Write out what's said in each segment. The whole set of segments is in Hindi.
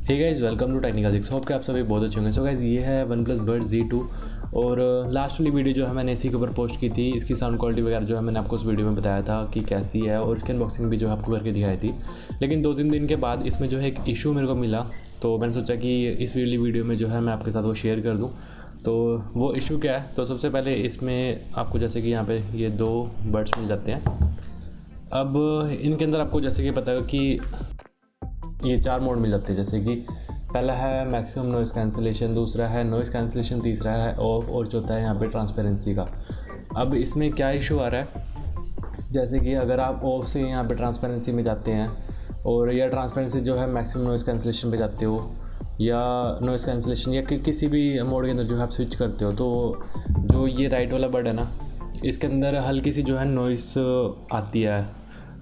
Hey guys, welcome to technical जिक्स। होप कि आप सभी बहुत अच्छे होंगे। सो गाइस, ये है वन प्लस बड Z2 और लास्ट वाली वीडियो जो है मैंने इसी के ऊपर पोस्ट की थी। इसकी साउंड क्वालिटी वगैरह जो है मैंने आपको उस वीडियो में बताया था कि कैसी है, और इसकी अनबॉक्सिंग भी जो है आपको करके दिखाई थी। लेकिन 2-3 दिन के बाद इसमें जो है एक इशू मेरे को मिला, तो मैंने सोचा कि इस वाली वीडियो में जो है मैं आपके साथ वो शेयर कर दूँ। तो वो इशू क्या है, तो सबसे पहले इसमें आपको जैसे कि यहाँ पे ये 2 बड्स मिल जाते हैं। अब इनके अंदर आपको जैसे कि पता है कि ये 4 मोड मिल जाते हैं। जैसे कि पहला है मैक्सिमम नॉइज़ कैंसिलेशन, दूसरा है नॉइज़ कैंसिलेशन, तीसरा है ऑफ, और चौथा है यहाँ पे ट्रांसपेरेंसी का। अब इसमें क्या इशू आ रहा है, जैसे कि अगर आप ऑफ से यहाँ पे ट्रांसपेरेंसी में जाते हैं, और या ट्रांसपेरेंसी जो है मैक्सिमम नॉइज़ कैंसिलेशन पे जाते हो, या नॉइज़ कैंसिलेशन या किसी भी मोड के अंदर जो है आप स्विच करते हो, तो जो ये राइट वाला बटन है ना, इसके अंदर हल्की सी जो है नॉइस आती है,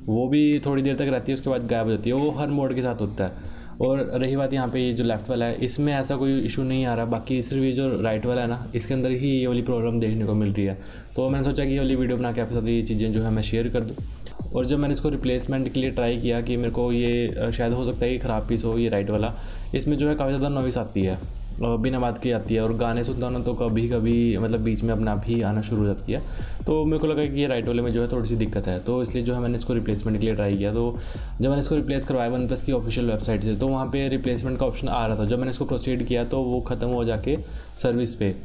वो भी थोड़ी देर तक रहती है, उसके बाद गायब हो जाती है। वो हर मोड के साथ होता है। और रही बात यहाँ पे ये जो लेफ़्ट वाला है, इसमें ऐसा कोई इशू नहीं आ रहा। बाकी सिर्फ ये जो राइट वाला है ना, इसके अंदर ही ये वाली प्रॉब्लम देखने को मिल रही है। तो मैंने सोचा कि ये वाली वीडियो बना के आपके साथ ये चीज़ें जो है मैं शेयर कर दूँ। और जब मैंने इसको रिप्लेसमेंट के लिए ट्राई किया कि मेरे को ये शायद हो सकता है कि ख़राब पीस हो ये राइट वाला, इसमें जो है काफ़ी ज़्यादा नॉइस आती है, बिना बात की आती है। और गाने सुनता हूँ ना, तो कभी कभी मतलब बीच में अपने आप ही आना शुरू हो जाती है। तो मेरे को लगा कि ये राइट वाले में जो है थोड़ी सी दिक्कत है, तो इसलिए जो है मैंने इसको रिप्लेसमेंट के लिए ट्राई किया। तो जब मैंने इसको रिप्लेस करवाया वन प्लस की ऑफिशियल वेबसाइट से, तो वहाँ पे रिप्लेसमेंट का ऑप्शन आ रहा था। जब मैंने इसको प्रोसीड किया तो वो ख़त्म हो जाके सर्विस पे।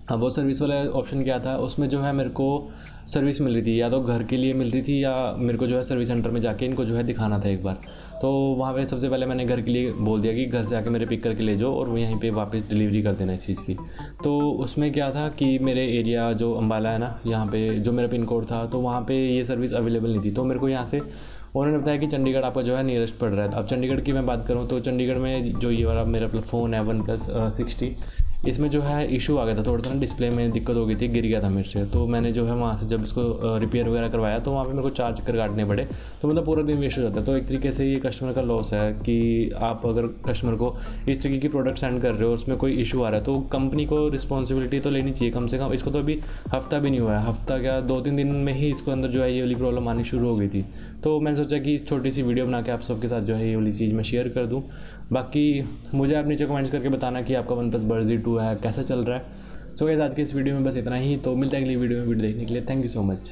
अब वो सर्विस वाला ऑप्शन क्या था, उसमें जो है मेरे को सर्विस मिल रही थी, या तो घर के लिए मिल रही थी, या मेरे को जो है सर्विस सेंटर में जाके इनको जो है दिखाना था एक बार। तो वहाँ पे सबसे पहले मैंने घर के लिए बोल दिया कि घर से आके मेरे पिक करके ले जाओ, और वो यहीं पे वापस डिलीवरी कर देना इस चीज़ की। तो उसमें क्या था कि मेरे एरिया जो अम्बाला है ना, यहाँ पे जो मेरा पिन कोड था, तो वहाँ पे ये सर्विस अवेलेबल नहीं थी। तो मेरे को यहाँ से उन्होंने बताया कि चंडीगढ़ आपका जो है नियरेस्ट पड़ रहा है। अब चंडीगढ़ की मैं बात करूँ तो चंडीगढ़ में जो ये वाला मेरा फ़ोन है वन प्लस 60, इसमें जो है इशू आ गया था थोड़ा सा ना, डिस्प्ले में दिक्कत हो गई थी, गिर गया था मेरे से। तो मैंने जो है वहाँ से जब इसको रिपेयर वगैरह करवाया, तो वहाँ पे मेरे को 4 चक्कर काटने पड़े। तो मतलब पूरा दिन वेस्ट हो जाता है। तो एक तरीके से ये कस्टमर का लॉस है कि आप अगर कस्टमर को इस तरीके की प्रोडक्ट सेंड कर रहे हो, उसमें कोई इशू आ रहा है, तो कंपनी को रिस्पॉन्सिबिलिटी तो लेनी चाहिए कम से कम। इसको तो अभी हफ्ता भी नहीं हुआ है, हफ्ता क्या 2-3 दिन में ही इसको अंदर जो है ये वाली प्रॉब्लम आनी शुरू हो गई थी। तो मैंने सोचा कि इस छोटी सी वीडियो बना के आप सबके साथ जो है ये वाली चीज़ मैं शेयर कर दूँ। बाकी मुझे आप नीचे कमेंट्स करके बताना कि आपका वन प्लस बड Z2 है कैसा चल रहा है। सो गाइस, आज के इस वीडियो में बस इतना ही। तो मिलते हैं अगली वीडियो में। वीडियो देखने के लिए थैंक यू सो मच।